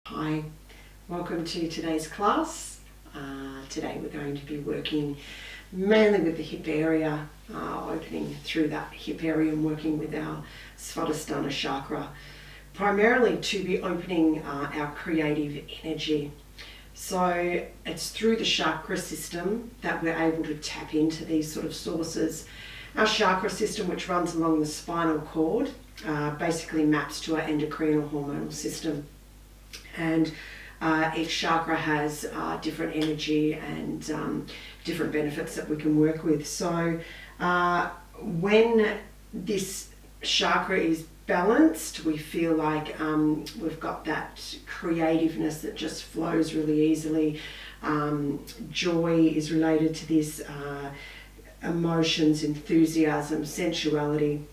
Hi, welcome to today's class. Today we're going to be working mainly with the hip area, opening through that hip area and working with our Savasana chakra, primarily to be opening our creative energy. So it's through the chakra system that we're able to tap into these sort of sources. Our chakra system, which runs along the spinal cord, basically maps to our endocrine or hormonal system. And each chakra has different energy and different benefits that we can work with. So when this chakra is balanced, we feel like we've got that creativeness that just flows really easily. Joy is related to this, emotions, enthusiasm, sensuality.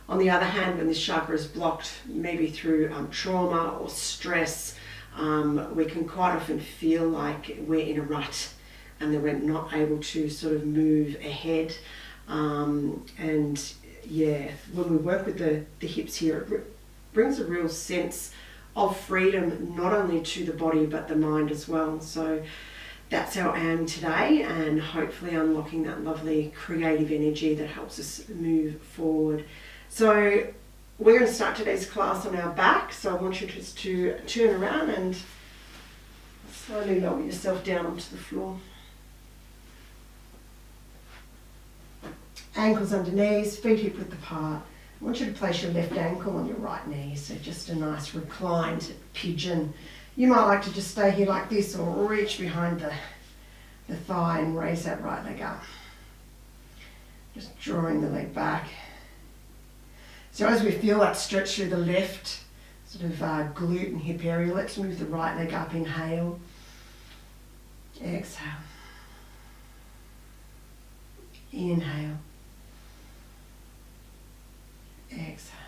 On the other hand, when this chakra is blocked, maybe through trauma or stress, we can quite often feel like we're in a rut and that we're not able to sort of move ahead. And yeah, when we work with the hips here, it brings a real sense of freedom, not only to the body but the mind as well. So that's our aim today, and hopefully unlocking that lovely creative energy that helps us move forward. So we're going to start today's class on our back, so I want you just to turn around and slowly lower yourself down onto the floor. Ankles under knees, feet hip width apart. I want you to place your left ankle on your right knee, so just a nice reclined pigeon. You might like to just stay here like this or reach behind the thigh and raise that right leg up. Just drawing the leg back. So as we feel that stretch through the left sort of glute and hip area, let's move the right leg up. Inhale. Exhale. Inhale. Exhale.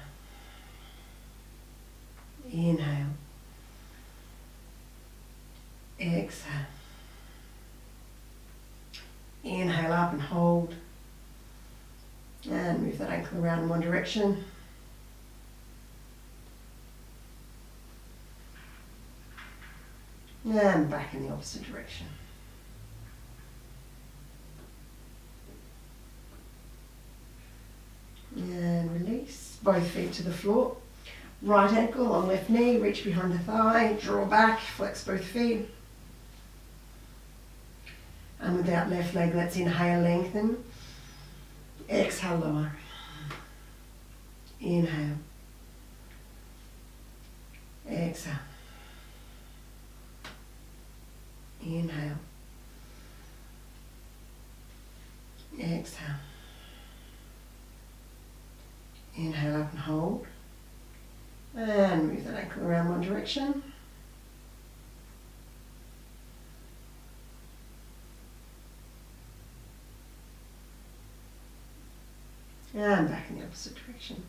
Inhale. Exhale. Inhale up and hold. And move that ankle around in one direction. And back in the opposite direction. And release. Both feet to the floor. Right ankle on left knee, reach behind the thigh, draw back, flex both feet. And with that left leg, let's inhale, lengthen. Exhale, lower. Inhale. Exhale. Inhale. Exhale. Inhale up and hold. And move that ankle around one direction. And back in the opposite direction.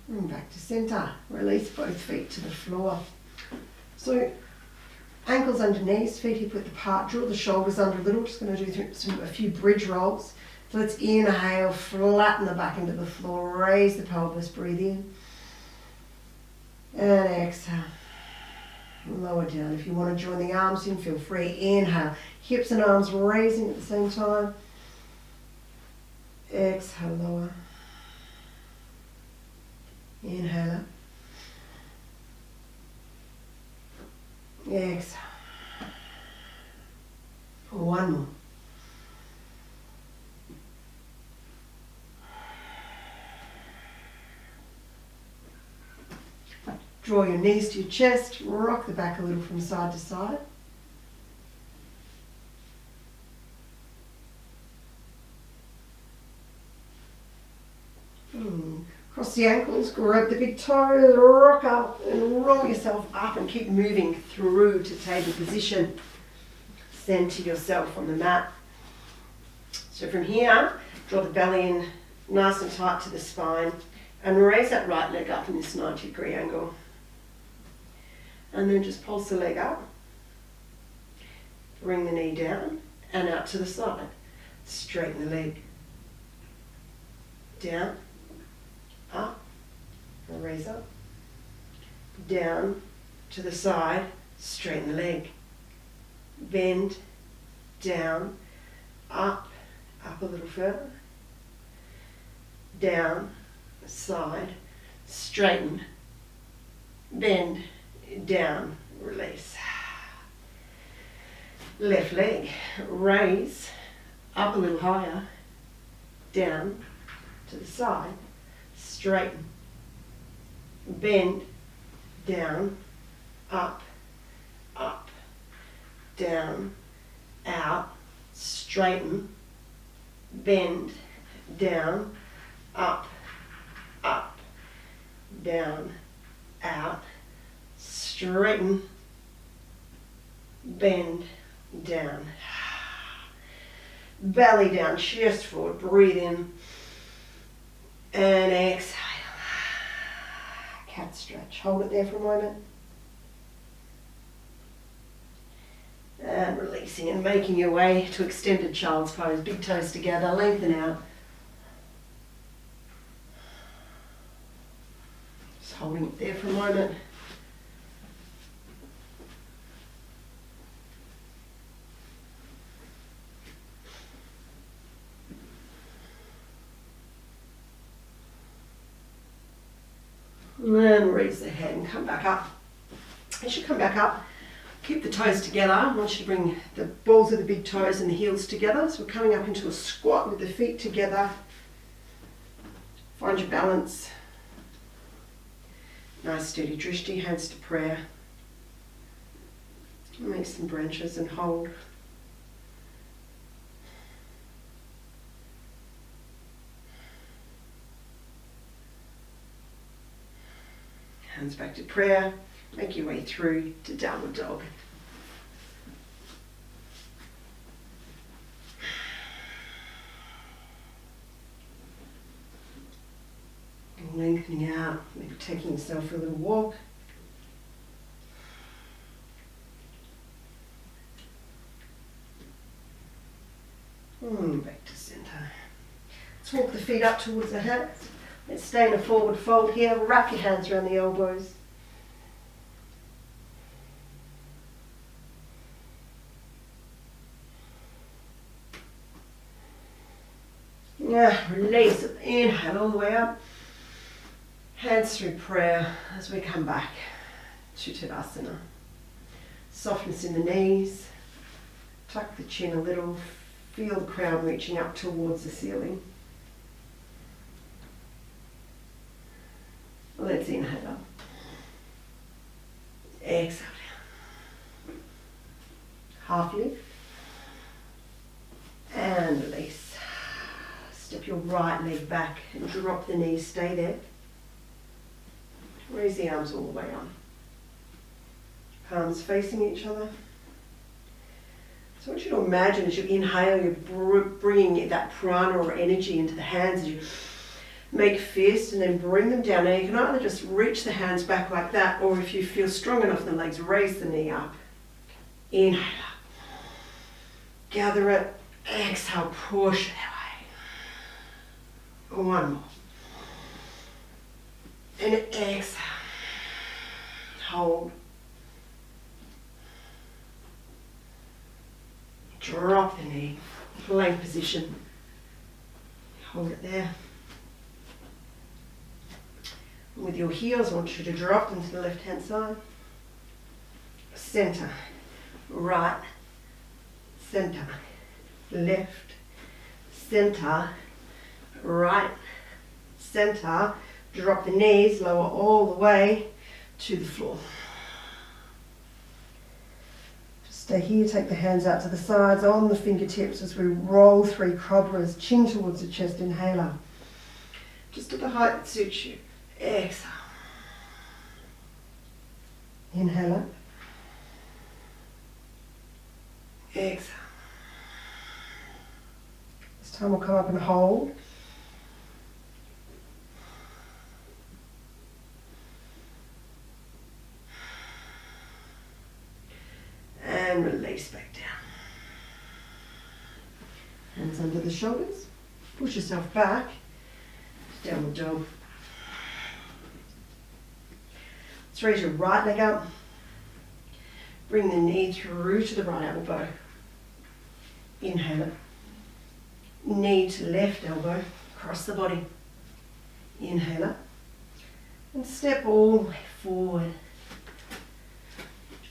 And back to center. Release both feet to the floor. So ankles under knees, feet hip width apart. Draw the shoulders under a little. Just going to do a few bridge rolls. So let's inhale, flatten the back into the floor. Raise the pelvis, breathe in. And exhale. Lower down. If you want to join the arms in, feel free. Inhale. Hips and arms raising at the same time. Exhale, lower. Inhale up. Exhale. One more. Draw your knees to your chest, rock the back a little from side to side. Cross the ankles, grab the big toes, rock up and roll yourself up and keep moving through to table position. Center yourself on the mat. So from here, draw the belly in nice and tight to the spine and raise that right leg up in this 90-degree angle. And then just pulse the leg up, bring the knee down and out to the side. Straighten the leg. down, up, and raise up, down, to the side, straighten the leg, bend, down, up a little further, down, side, straighten, bend, down, release. Left leg, raise, up a little higher, down, to the side, straighten, bend, down, up, down, out, straighten, bend, down, up, down, out, straighten, bend, down. Belly down, chest forward, breathe in, and exhale. Cat stretch, hold it there for a moment. And releasing and making your way to extended child's pose. Big toes together, lengthen out. Just holding it there for a moment. And then raise the head and come back up. You should come back up. Keep the toes together. I want you to bring the balls of the big toes and the heels together. So we're coming up into a squat with the feet together. Find your balance. Nice steady drishti, hands to prayer. Make some branches and hold. Hands back to prayer. Make your way through to downward dog. Lengthening out, maybe taking yourself for a little walk. Back to center. Let's walk the feet up towards the hands. Let's stay in a forward fold here. Wrap your hands around the elbows. Release it. Inhale all the way up. Hands through prayer as we come back to Tadasana. Softness in the knees. Tuck the chin a little. Feel the crown reaching up towards the ceiling. Let's inhale up. Exhale down. Half lift. And release. Step your right leg back and drop the knees. Stay there. Raise the arms all the way up. Palms facing each other. So I want you to imagine as you inhale, you're bringing that prana or energy into the hands as you make fists and then bring them down. Now you can either just reach the hands back like that, or if you feel strong enough in the legs, raise the knee up. Inhale up. Gather it. Exhale, push it away. One more. And exhale. Hold. Drop the knee. Plank position. Hold it there. And with your heels, I want you to drop them to the left hand side. Center. Right. Center. Left. Center. Right. Center. Drop the knees, lower all the way to the floor. Just stay here, take the hands out to the sides on the fingertips as we roll 3 cobras, chin towards the chest, inhaler. Just at the height that suits you. Exhale. Inhaler. Exhale. This time we'll come up and hold. And release back down. Hands under the shoulders. Push yourself back. Downward dog. Let's raise your right leg up. Bring the knee through to the right elbow. Inhale it. Knee to left elbow, across the body. Inhale it. And step all the way forward.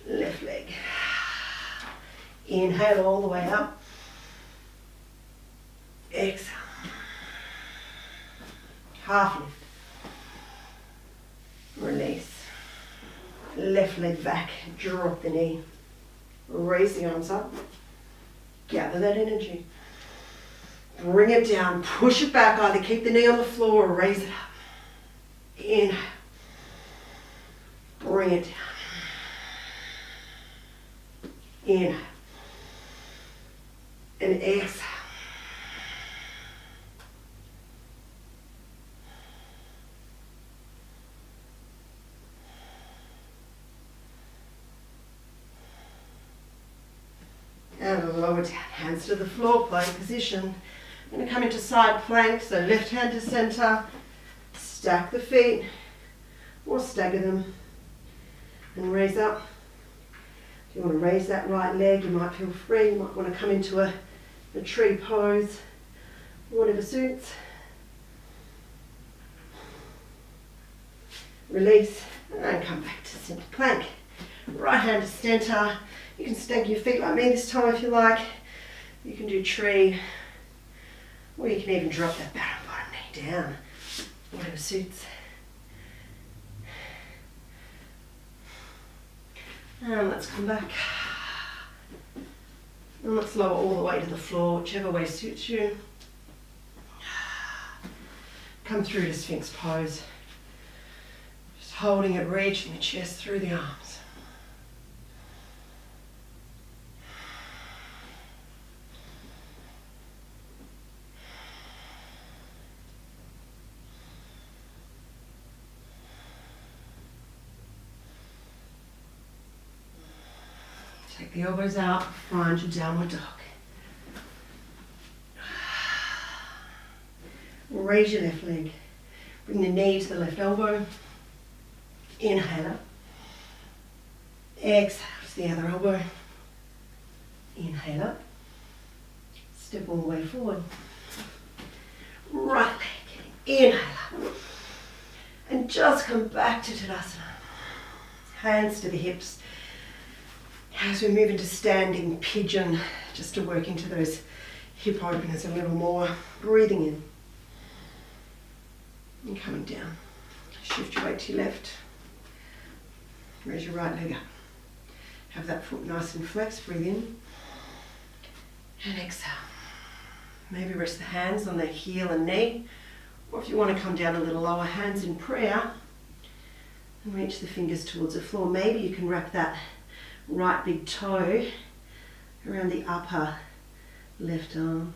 Left leg. Inhale all the way up. Exhale. Half lift. Release. Left leg back, drop the knee. Raise the arms up. Gather that energy. Bring it down, push it back, either keep the knee on the floor or raise it up. Inhale. Bring it down. Inhale. And exhale. And lower down, hands to the floor, plank position. I'm going to come into side plank, so left hand to center, stack the feet, or stagger them, and raise up. If you want to raise that right leg, you might feel free. You might want to come into a tree pose, whatever suits. Release, and come back to center plank. Right hand to center. You can stagger your feet like me this time if you like. You can do tree, or you can even drop that bottom knee down, whatever suits. And let's come back. And let's lower all the way to the floor, whichever way suits you. Come through to Sphinx pose. Just holding it, reaching the chest through the arms. Take the elbows out, find your downward dog. Raise your left leg. Bring the knee to the left elbow. Inhale up. Exhale to the other elbow. Inhale up. Step all the way forward. Right leg. Inhale up. And just come back to Tadasana. Hands to the hips. As we move into standing pigeon, just to work into those hip openers a little more. Breathing in. And coming down. Shift your weight to your left. Raise your right leg up. Have that foot nice and flexed. Breathe in. And exhale. Maybe rest the hands on the heel and knee. Or if you want to come down a little lower, hands in prayer. And reach the fingers towards the floor. Maybe you can wrap that right big toe around the upper left arm.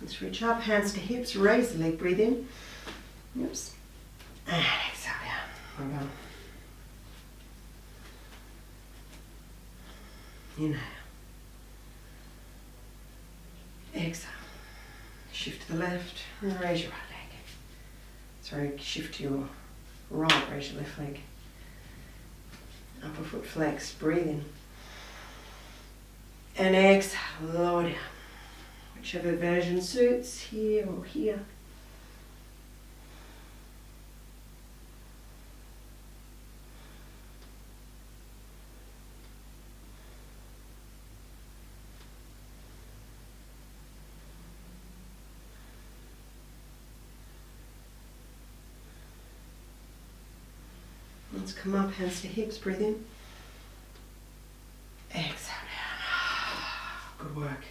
Let's reach up, hands to hips, raise the leg, breathe in. Oops. And exhale down. Well done. Inhale. Exhale. Shift to the left, raise your right leg. Sorry, shift to your right, raise your left leg. Upper foot flexed, breathe in. And exhale, lower down. Whichever version suits, here or here. Let's come up, hands to hips, breathe in. Exhale down. Good work.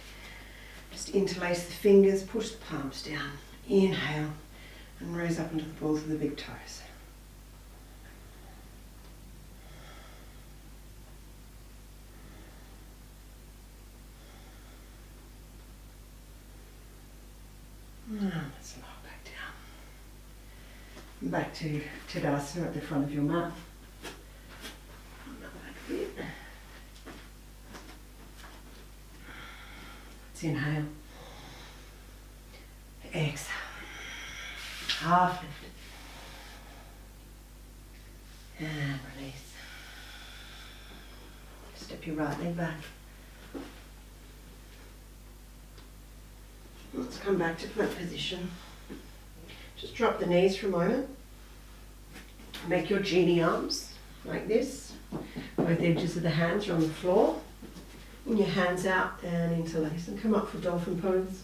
Just interlace the fingers, push the palms down. Inhale and raise up into the balls of the big toes. Let's lower back down. Back to Tadasana at the front of your mat. Let's inhale. Exhale. Half lift. And release. Step your right leg back. Let's come back to plank position. Just drop the knees for a moment. Make your genie arms like this. Both edges of the hands are on the floor. And your hands out and interlace and come up for dolphin pose.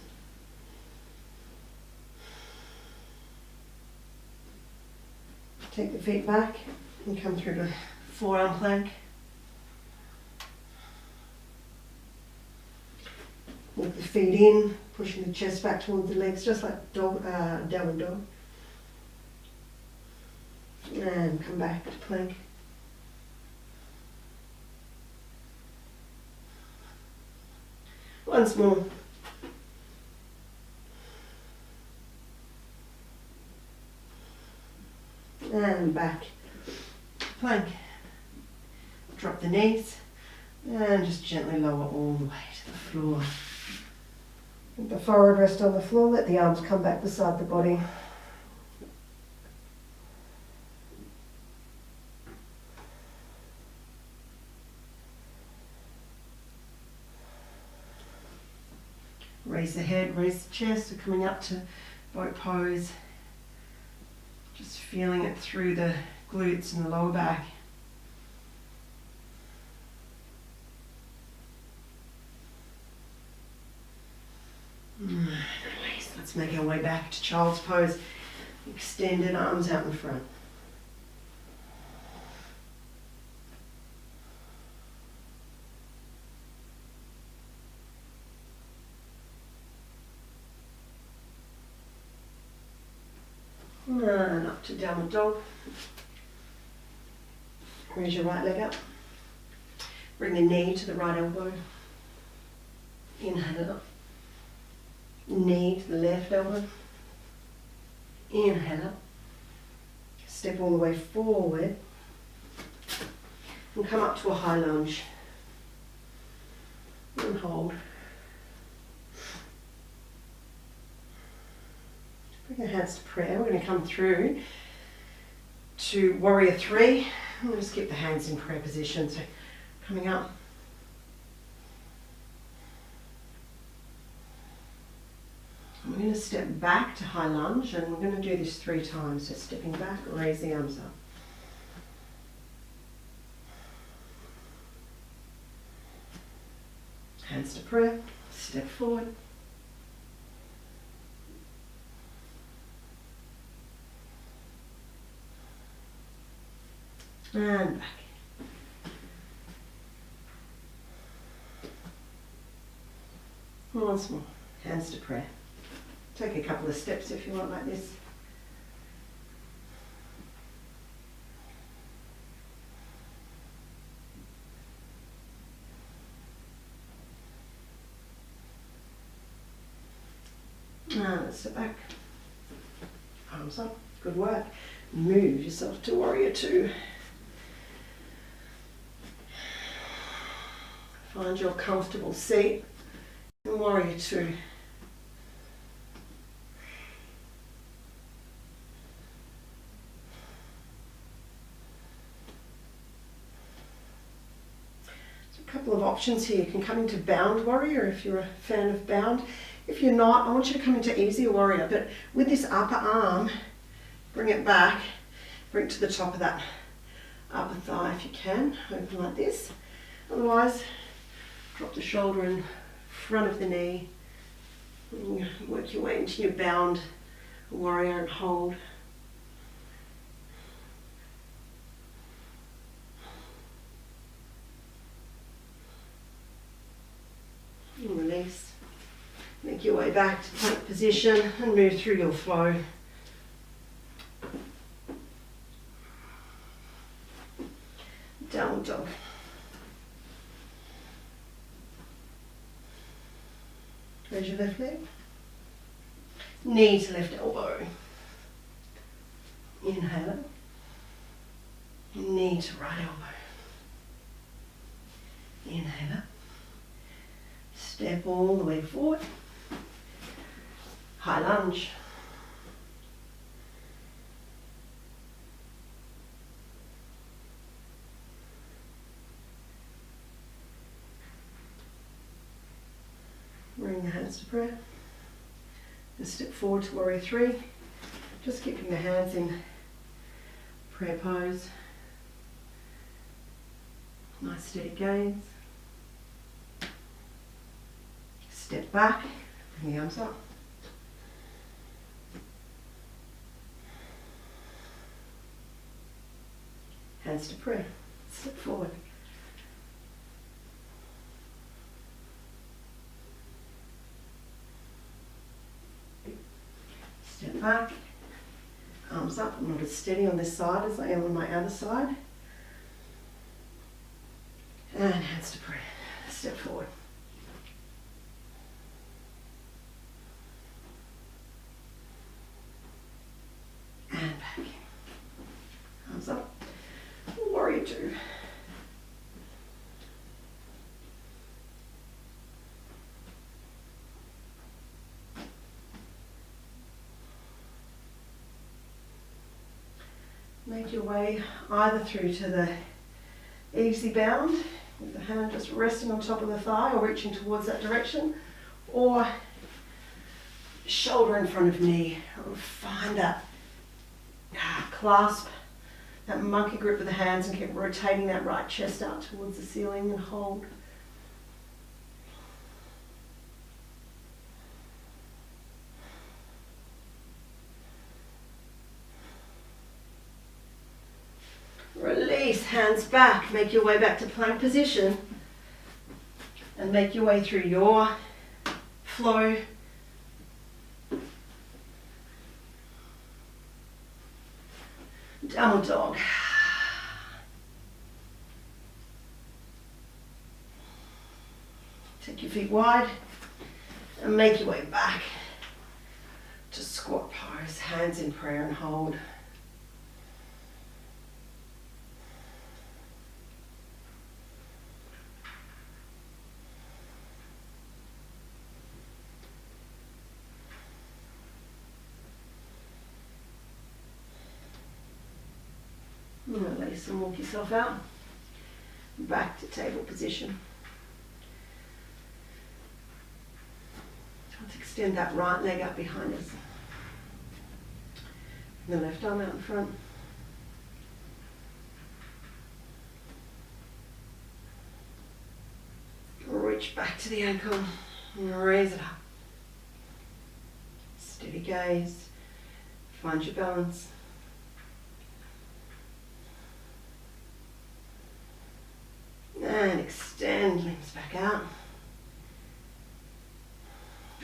Take the feet back and come through to forearm plank. Walk the feet in, pushing the chest back towards the legs, just like downward dog. And come back to plank. Once more. And back. Plank. Drop the knees and just gently lower all the way to the floor. Let the forehead rest on the floor, let the arms come back beside the body. Raise the head, raise the chest, so coming up to boat pose. Just feeling it through the glutes and the lower back. Release. Let's make our way back to child's pose. Extended arms out in front. And up to downward dog. Raise your right leg up. Bring the knee to the right elbow. Inhale up. Knee to the left elbow. Inhale up. Step all the way forward. And come up to a high lunge. And hold. Bring your hands to prayer. We're going to come through to warrior three. We'll just keep the hands in prayer position. So coming up. We're going to step back to high lunge, and we're going to do this 3 times. So stepping back, raise the arms up. Hands to prayer, step forward. And back. Once more, hands to prayer. Take a couple of steps if you want, like this. And step back. Arms up. Good work. Move yourself to warrior two. Find your comfortable seat in warrior two. A couple of options here. You can come into bound warrior if you're a fan of bound. If you're not, I want you to come into easier warrior, but with this upper arm, bring it back, bring it to the top of that upper thigh if you can, open like this. Otherwise, drop the shoulder in front of the knee, and you work your way into your bound warrior and hold. And release. Make your way back to plank position and move through your flow. Downward dog. Raise your left leg. Knee to left elbow. Inhale it. Knee to right elbow. Inhale it. Step all the way forward. High lunge. Bring the hands to prayer. And step forward to warrior three. Just keeping the hands in prayer pose. Nice steady gaze. Step back, bring the arms up. Hands to prayer. Step forward. Step back. Arms up. I'm not as steady on this side as I am on my other side. And hands to prayer. Step forward. And back. Arms up. Warrior two. Make your way either through to the easy bound, with the hand just resting on top of the thigh or reaching towards that direction, or shoulder in front of knee. Find that clasp, that monkey grip with the hands, and keep rotating that right chest out towards the ceiling and hold. Release, hands back, make your way back to plank position and make your way through your flow. Downward dog. Take your feet wide and make your way back to squat pose, hands in prayer and hold. Release and walk yourself out. Back to table position. Let's extend that right leg up behind us. And the left arm out in front. Reach back to the ankle and raise it up. Steady gaze. Find your balance. And extend limbs back out.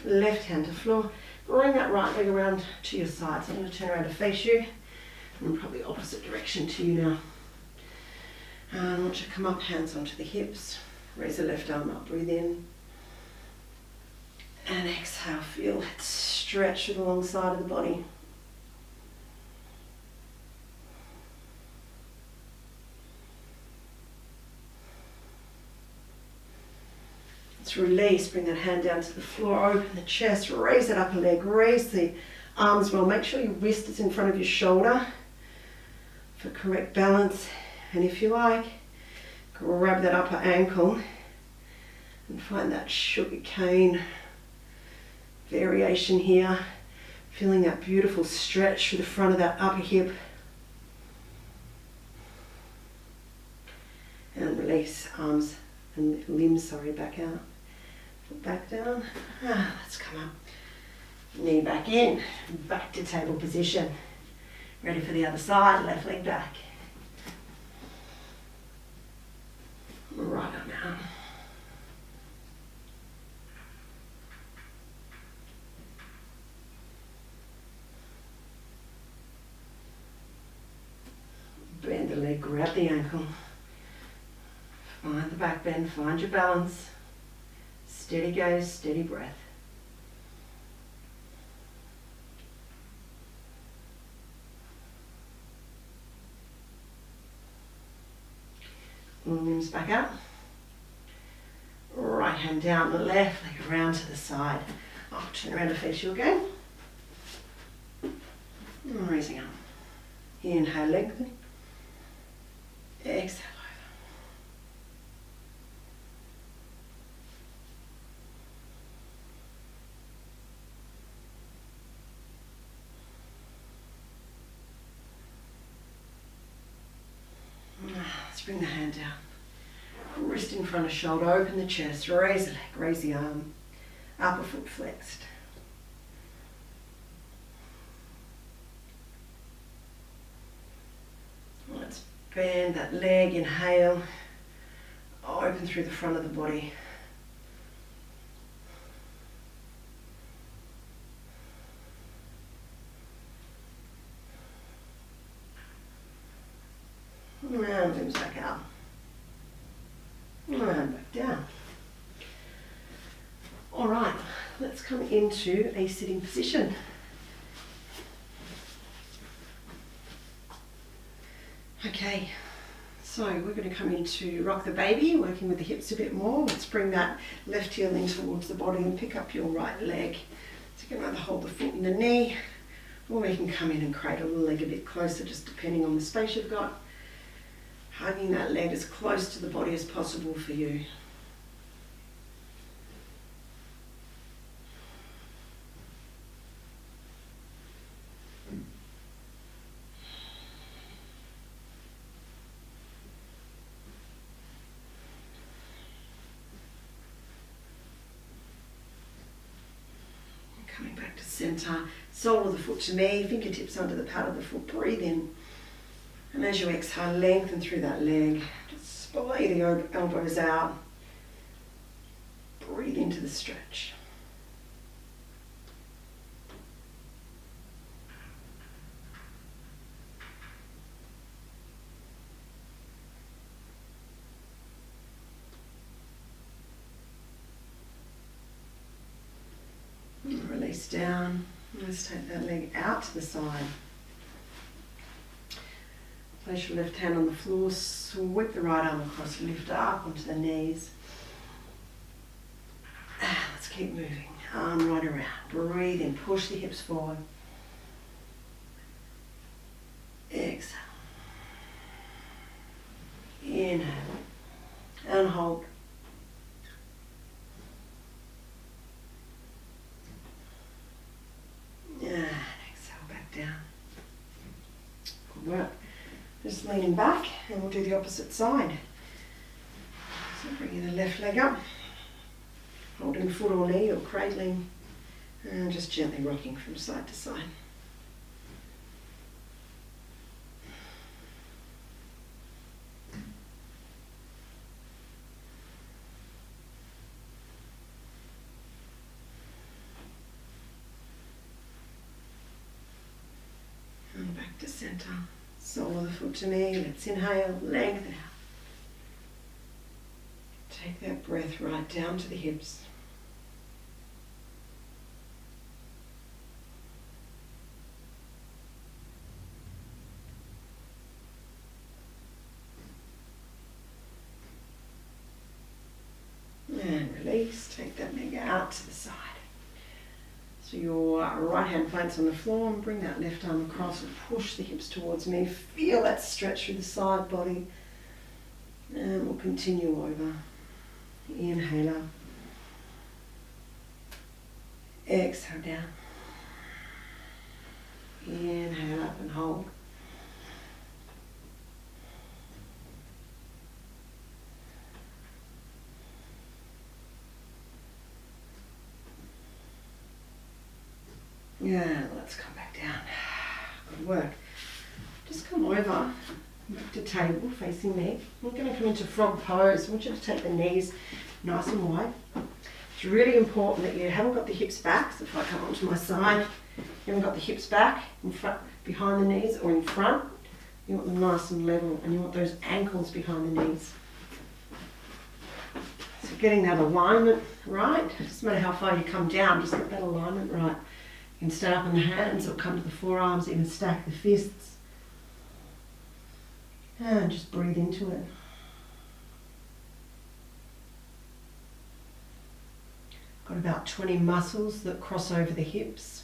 Left hand to floor. Bring that right leg around to your side. So I'm going to turn around to face you. And probably opposite direction to you now. And I want you to come up, hands onto the hips. Raise the left arm up, breathe in. And exhale, feel it stretch through the long side of the body. Let's release, bring that hand down to the floor, open the chest, raise that upper leg, raise the arms well. Make sure your wrist is in front of your shoulder for correct balance. And if you like, grab that upper ankle and find that sugar cane variation here. Feeling that beautiful stretch through the front of that upper hip. And release, arms and limbs, back out. Foot back down. Let's come up. Knee back in. Back to table position. Ready for the other side. Left leg back. Right arm out. Bend the leg, grab the ankle. Find the back bend, find your balance. Steady gaze, steady breath. Limbs back up. Right hand down, the left leg around to the side. I'll turn around to face you again. Raising up. Inhale, lengthen. Exhale over. Let's bring the hand down. Wrist in front of shoulder, open the chest, raise the leg, raise the arm, upper foot flexed. Let's bend that leg, inhale, open through the front of the body. And limbs back out. And back down. All right, let's come into a sitting position. Okay, so we're going to come into rock the baby, working with the hips a bit more. Let's bring that left heel in towards the body and pick up your right leg. So you can either hold the foot in the knee, or you can come in and cradle the leg a bit closer, just depending on the space you've got. Hugging that leg as close to the body as possible for you. Coming back to centre, sole of the foot to knee, fingertips under the pad of the foot, breathe in. And as you exhale, lengthen through that leg. Just splay the elbows out. Breathe into the stretch. And release down. Let's take that leg out to the side. Place your left hand on the floor, sweep the right arm across, lift up onto the knees. Let's keep moving. Arm right around. Breathe in, push the hips forward. Exhale. Inhale. And hold. And exhale back down. Good work. Just leaning back, and we'll do the opposite side. So bringing the left leg up, holding foot or knee or cradling, and just gently rocking from side to side. And back to centre. Sole of the foot to knee. Let's inhale, lengthen out. Take that breath right down to the hips. And release. Take that leg out to the side. So your right hand plants on the floor, and bring that left arm across and push the hips towards me. Feel that stretch through the side body. And we'll continue over. Inhale up. Exhale down. Inhale up and hold. Yeah, let's come back down. Good work. Just come over, back to table, facing me. We're going to come into frog pose. I want you to take the knees nice and wide. It's really important that you haven't got the hips back. So if I come onto my side, you haven't got the hips back, in front, behind the knees or in front. You want them nice and level, and you want those ankles behind the knees. So getting that alignment right. Doesn't matter how far you come down, just get that alignment right. You can start up on the hands or come to the forearms, even stack the fists. And just breathe into it. Got about 20 muscles that cross over the hips,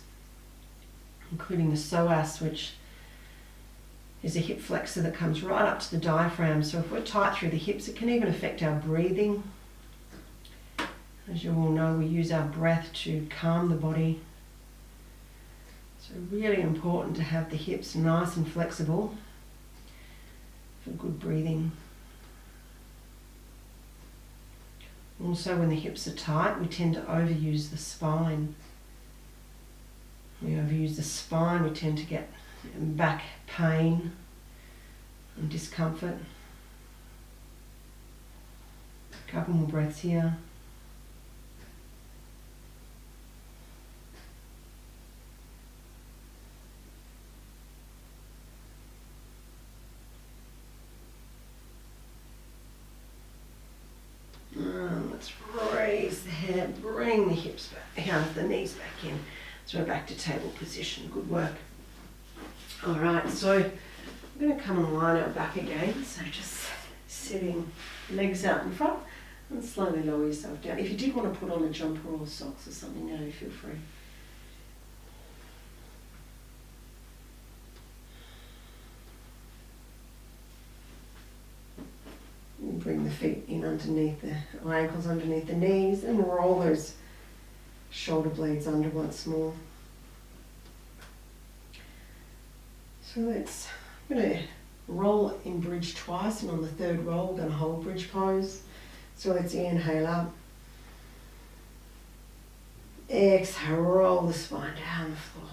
including the psoas, which is a hip flexor that comes right up to the diaphragm. So if we're tight through the hips, it can even affect our breathing. As you all know, we use our breath to calm the body. So really important to have the hips nice and flexible for good breathing. Also, when the hips are tight, we tend to overuse the spine. We overuse the spine, we tend to get back pain and discomfort. A couple more breaths here. Let's raise the head, bring the hips back, the knees back in. So we're back to table position. Good work. All right, so I'm going to come and line our back again. So just sitting, legs out in front, and slowly lower yourself down. If you did want to put on a jumper or socks or something, feel free. Bring the feet in underneath the ankles, underneath the knees, and roll those shoulder blades under once more. So I'm going to roll in bridge twice, and on the third roll we're going to hold bridge pose. So let's inhale up. Exhale, roll the spine down the floor.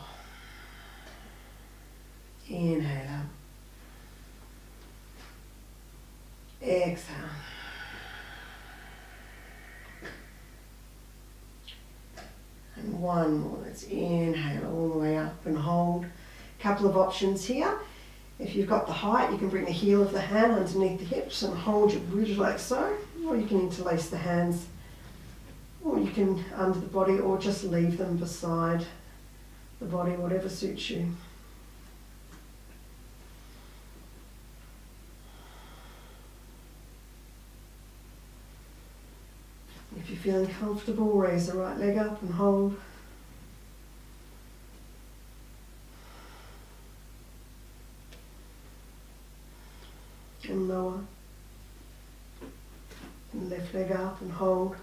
Inhale up. Exhale. And one more. Let's inhale all the way up and hold. Couple of options here. If you've got the height, you can bring the heel of the hand underneath the hips and hold your bridge like so, or you can interlace the hands, or you can under the body, or just leave them beside the body, whatever suits you. If you're feeling comfortable, raise the right leg up and hold. And lower. And left leg up and hold.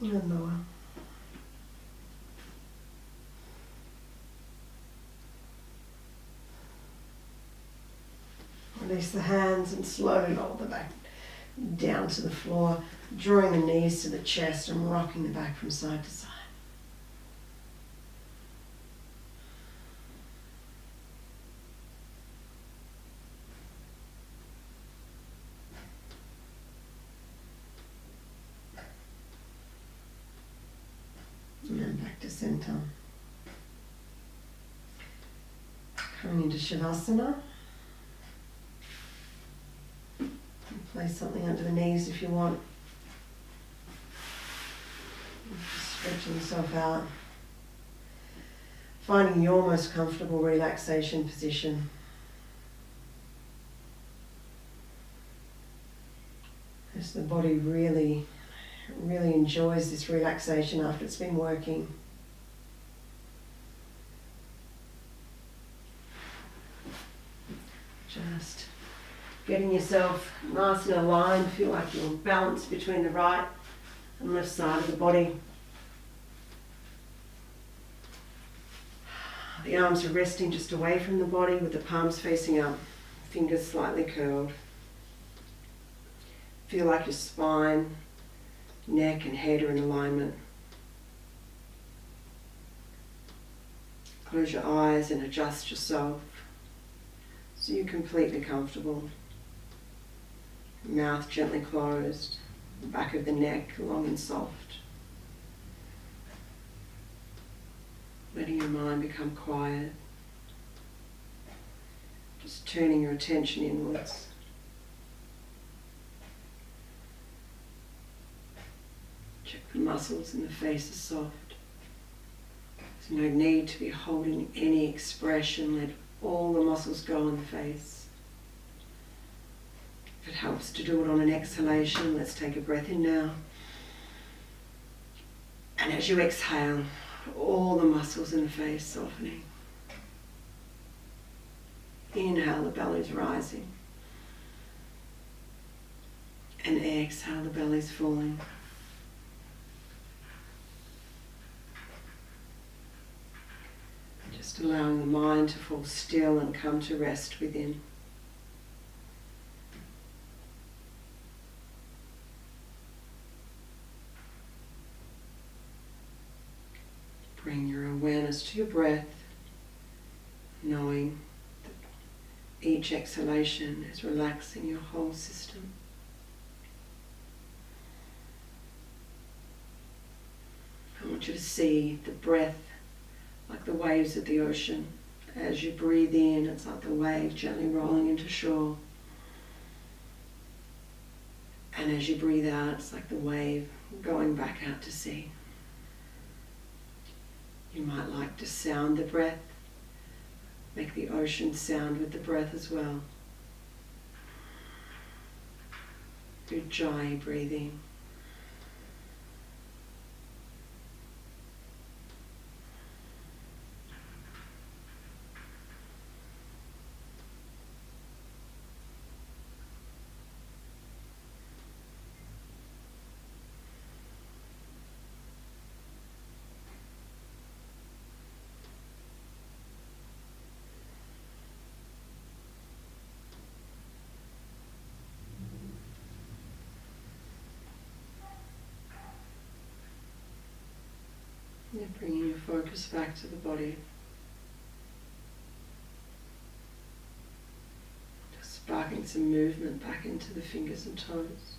And lower. Release the hands and slowly lower the back down to the floor, drawing the knees to the chest and rocking the back from side to side. And then back to center. Coming into Savasana. Place something under the knees if you want. Just stretching yourself out. Finding your most comfortable relaxation position. As the body really enjoys this relaxation after it's been working. Just getting yourself nice and aligned, feel like you're balanced between the right and left side of the body. The arms are resting just away from the body with the palms facing up, fingers slightly curled. Feel like your spine, neck and head are in alignment. Close your eyes and adjust yourself so you're completely comfortable. Mouth gently closed, the back of the neck long and soft. Letting your mind become quiet. Just turning your attention inwards. Check the muscles in the face are soft. There's No need to be holding any expression. Let all the muscles go on the face. If it helps to do it on an exhalation, let's take a breath in now. And as you exhale, all the muscles in the face softening. Inhale, the belly's rising. And exhale, the belly's falling. Just allowing the mind to fall still and come to rest within. Bring your awareness to your breath, knowing that each exhalation is relaxing your whole system. I want you to see the breath like the waves of the ocean. As you breathe in, it's like the wave gently rolling into shore. And as you breathe out, it's like the wave going back out to sea. You might like to sound the breath. Make the ocean sound with the breath as well. Ujjayi breathing. Yeah, bringing your focus back to the body. Just sparking some movement back into the fingers and toes.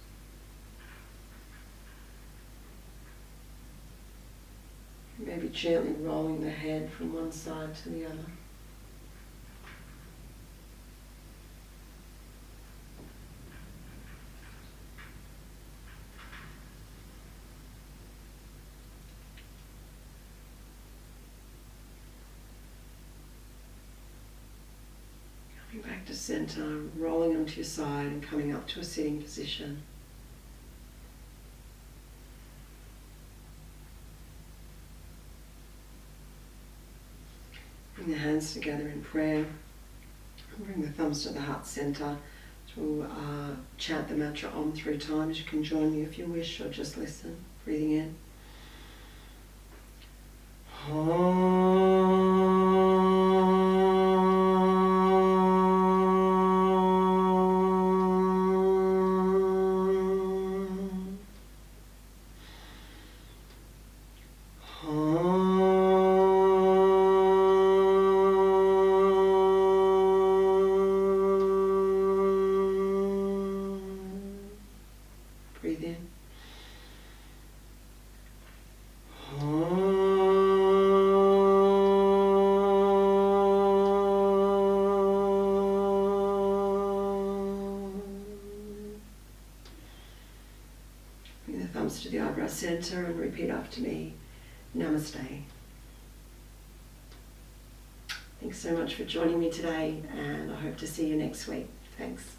Maybe gently rolling the head from one side to the other. Back to center, rolling onto your side and coming up to a sitting position. Bring the hands together in prayer. Bring the thumbs to the heart center. We'll chant the mantra Om 3 times. You can join me if you wish, or just listen. Breathing in. Om. Breathe in. Bring the thumbs to the eyebrow center and repeat after me. Namaste. Thanks so much for joining me today, and I hope to see you next week. Thanks.